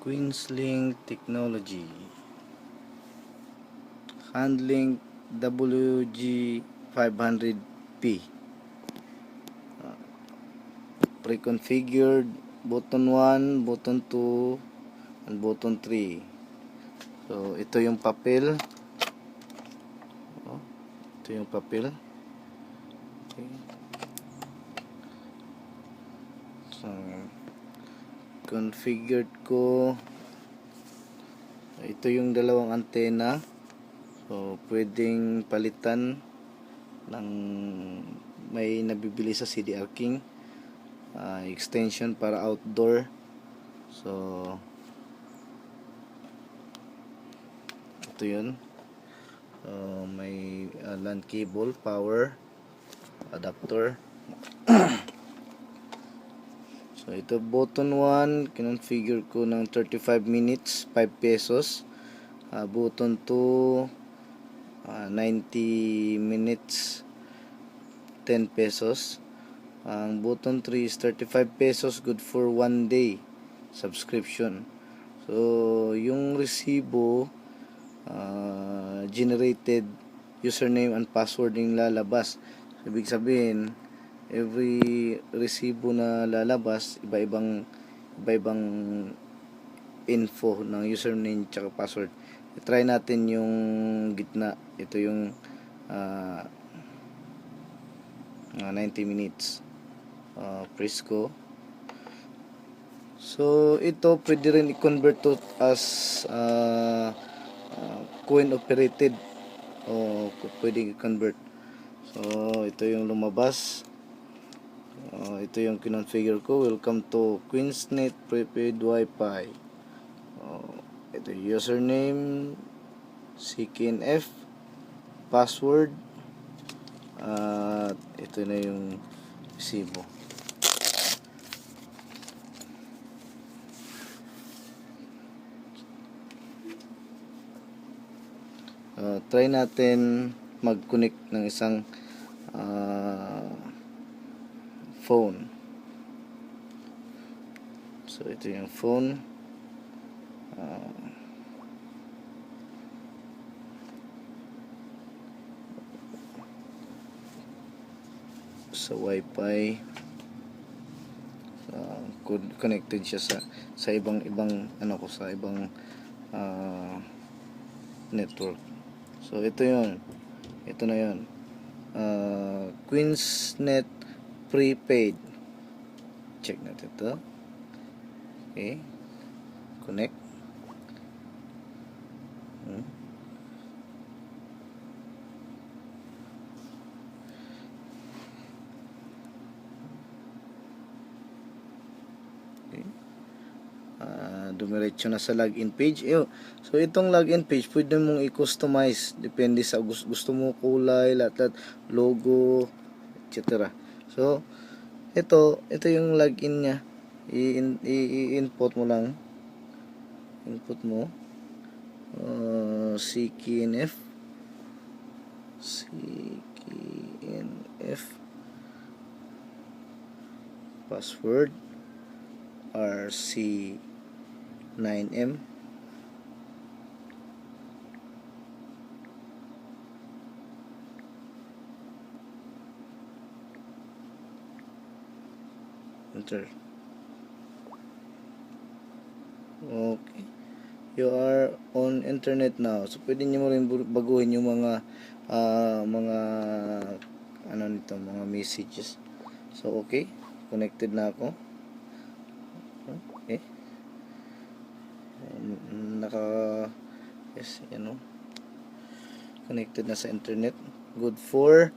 Queenslink Technology Handling WG500P pre-configured button 1, button 2 and button 3. So ito yung papel. Ito yung papel. Okay. So configured ko. Ito yung dalawang antena. So pwedeng palitan ng may nabibili sa CDR King. Extension para outdoor. So ito yun. May LAN cable, power adapter. So ito button 1 kinonfigure ko ng 35 minutes 5 pesos. Button 2 90 minutes 10 pesos. Ang button 3 is 35 pesos, good for 1 day subscription. So yung resibo generated username and password yung lalabas. Ibig sabihin every resibo na lalabas iba-ibang info ng username at password. I-try natin yung gitna. Ito yung 90 minutes. Press ko. So ito pwede rin i-convert to as coin operated o pwede i-convert. So ito yung lumabas. Ito yung kinonfigure ko. Welcome to Queensnet prepaid Wi-Fi. Ito yung username CKNF, password, at ito na yung resibo. Try natin mag-connect ng isang phone. So ito yung phone. Sa Wi-Fi. Connected siya sa ibang sa ibang network. So ito yun. Ito na yun. Queensnet prepaid. Check natin ito. Okay. Connect. Dumiretso na sa login page. So itong login page pwede mong i-customize depende sa gusto mo, kulay, lahat logo, etc. So ito yung login niya. I-input mo lang. Input mo CKNF password RC9M. Enter. Okay. You are on internet now. So pwede niyo mo rin baguhin yung mga mga messages. So okay, connected na ako. Okay. Connected na sa internet. Good for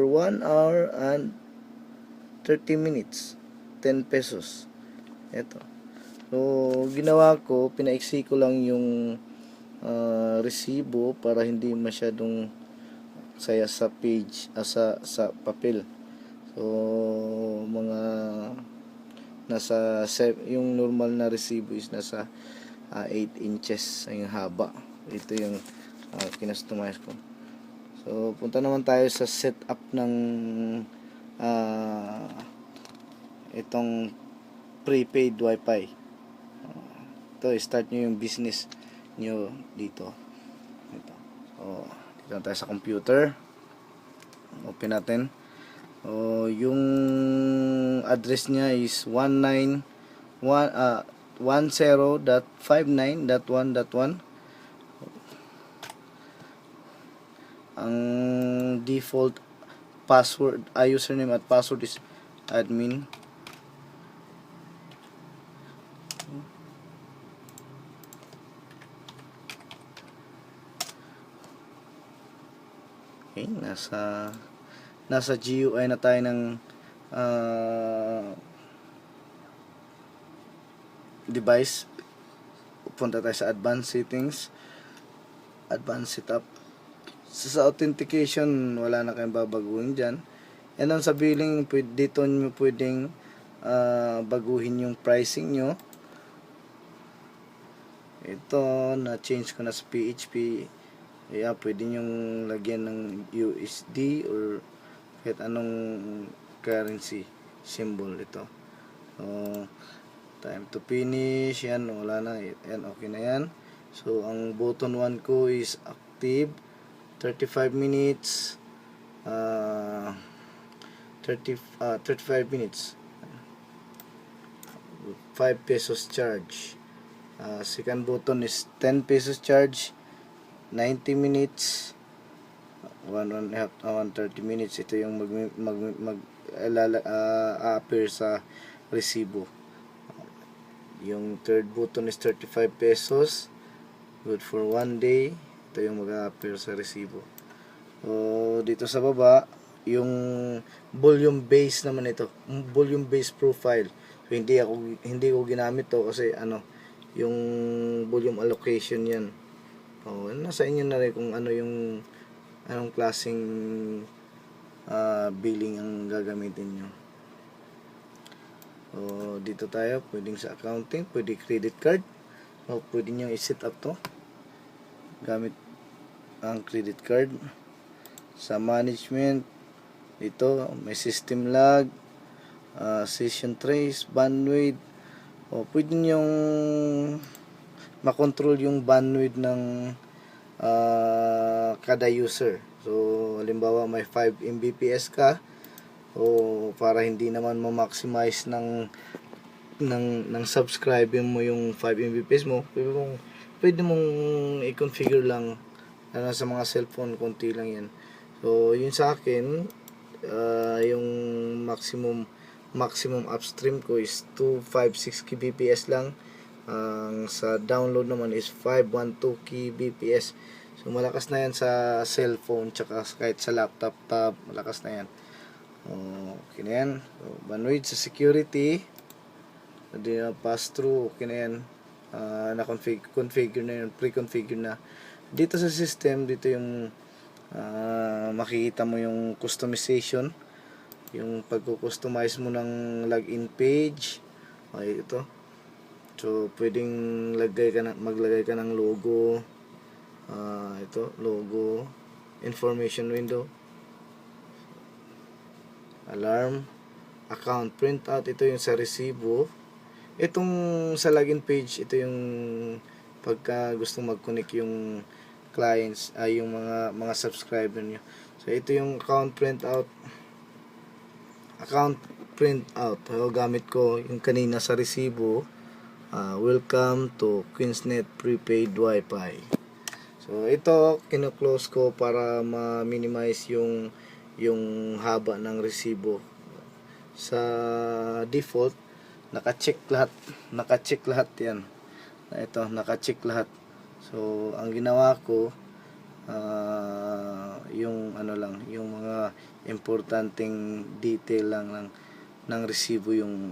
1 hour and 30 minutes 10 pesos. Ito. So ginawa ko, pinaiksi ko lang yung resibo para hindi masyadong saya sa page sa papel. So mga yung normal na resibo is nasa 8 inches yung haba. Ito yung kinustomize ko. So punta naman tayo sa setup ng itong prepaid wifi. Ito, start nyo yung business nyo dito. Ito. So, dito na tayo sa computer. Open natin. Yung address niya is 10.59.1.1. Ang default password, username at password is admin. Okay, nasa GUI na tayo ng device. Punta tayo sa advanced settings, advanced setup. Sa authentication, wala na kayong babaguhin dyan. And then sa billing, dito nyo pwedeng baguhin yung pricing nyo. Ito, na-change ko na sa PHP. Pwede nyong lagyan ng USD or kahit anong currency symbol ito. Time to finish. Yan, wala na. Yan, okay na yan. So, ang button 1 ko is active. 35 minutes. 35 minutes. 5 pesos charge. Second button is 10 pesos charge. 90 minutes, 130 minutes. Ito yung appear sa resibo. Yung third button is 35 pesos, good for 1 day. Ito yung mag-appear sa resibo. Dito sa baba, yung volume base naman ito, volume base profile. So, hindi ko ginamit to kasi yung volume allocation yan. Nasa inyo na rin kung anong klaseng billing ang gagamitin nyo. Dito tayo, pwedeng sa accounting, pwede credit card. Pwede nyo i-set up to gamit ang credit card. Sa management, dito may system log, session trace, bandwidth. Pwede nyo makontrol yung bandwidth ng kada user. So, halimbawa may 5 Mbps ka, para hindi naman ma-maximize ng subscriber mo yung 5 Mbps mo, pwede mong i-configure lang sa mga cellphone, konti lang yan. So, yun sa akin, yung maximum upstream ko is 256 kbps lang. Sa download naman is 512 kbps. So malakas na yan sa cellphone, tsaka kahit sa laptop malakas na yan. Okay na yan. So, bandwidth sa security, hindi na pass through, okay na yan. Configure na yun, pre-configure na. Dito sa system, dito yung makikita mo yung customization, yung pagko-customize mo ng login page. Okay, ito. So, pwedeng maglagay ka ng logo. Ito, logo. Information window. Alarm. Account printout. Ito yung sa resibo. Itong sa login page, ito yung pagka gustong mag-connect yung clients, yung mga subscriber nyo. So, ito yung account printout. Account printout. Gamit ko yung kanina sa resibo. Welcome to Queensnet Prepaid Wi-Fi. So ito kino-close ko para ma-minimize yung haba ng resibo. Sa default naka-check lahat yan. Ito, naka-check lahat. So ang ginawa ko, yung yung mga importanteng detail lang ng resibo yung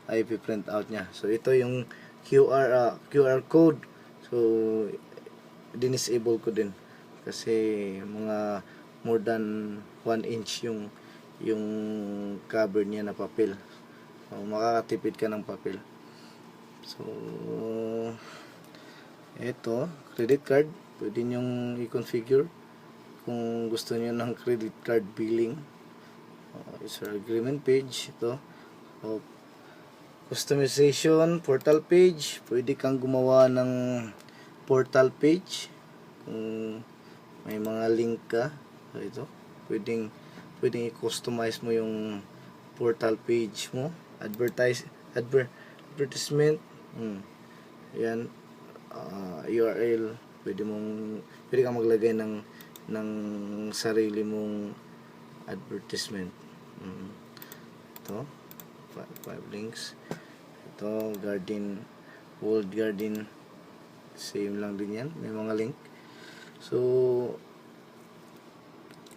IP print out niya. So ito yung QR code. So dinisable ko din kasi mga more than 1 inch yung cover niya na papel. So makakatipid ka ng papel. So ito, credit card, pwede nyong i-configure kung gusto niyo ng credit card billing. User agreement page. Ito. So, customization, portal page. Pwede kang gumawa ng portal page. Kung may mga link ka. So, ito. Pwedeng i-customize mo yung portal page mo. Advertisement. Yan. URL. Pwede kang maglagay ng sarili mong advertisement. Ito. 5 links. Ito, World Garden. Same lang din yan. May mga link. So,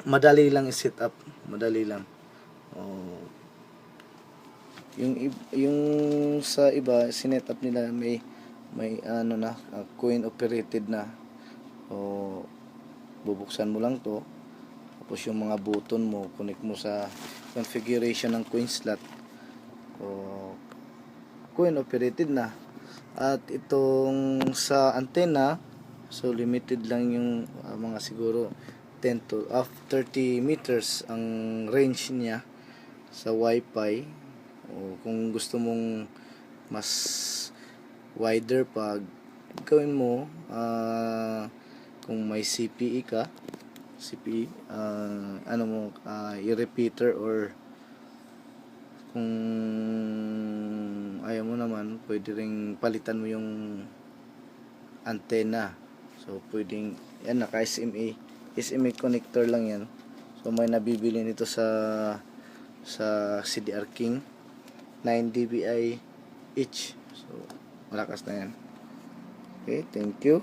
madali lang i-set up. Madali lang. Yung sa iba, sinet up nila may coin operated na. O, bubuksan mo lang to. Tapos yung mga button mo, connect mo sa configuration ng coin slot. O, coin operated na. At itong sa antenna, so limited lang yung mga siguro 10 to 30 meters ang range niya sa Wi-Fi. O kung gusto mong mas wider pa, gawin mo kung may CPE ka, i-repeater, or kung ayaw mo naman, pwede ring palitan mo yung antenna. So pwedeng yan, naka SMA connector lang yan. So may nabibili nito sa CDR King, 9 dBi each. So malakas na yan. Okay, thank you.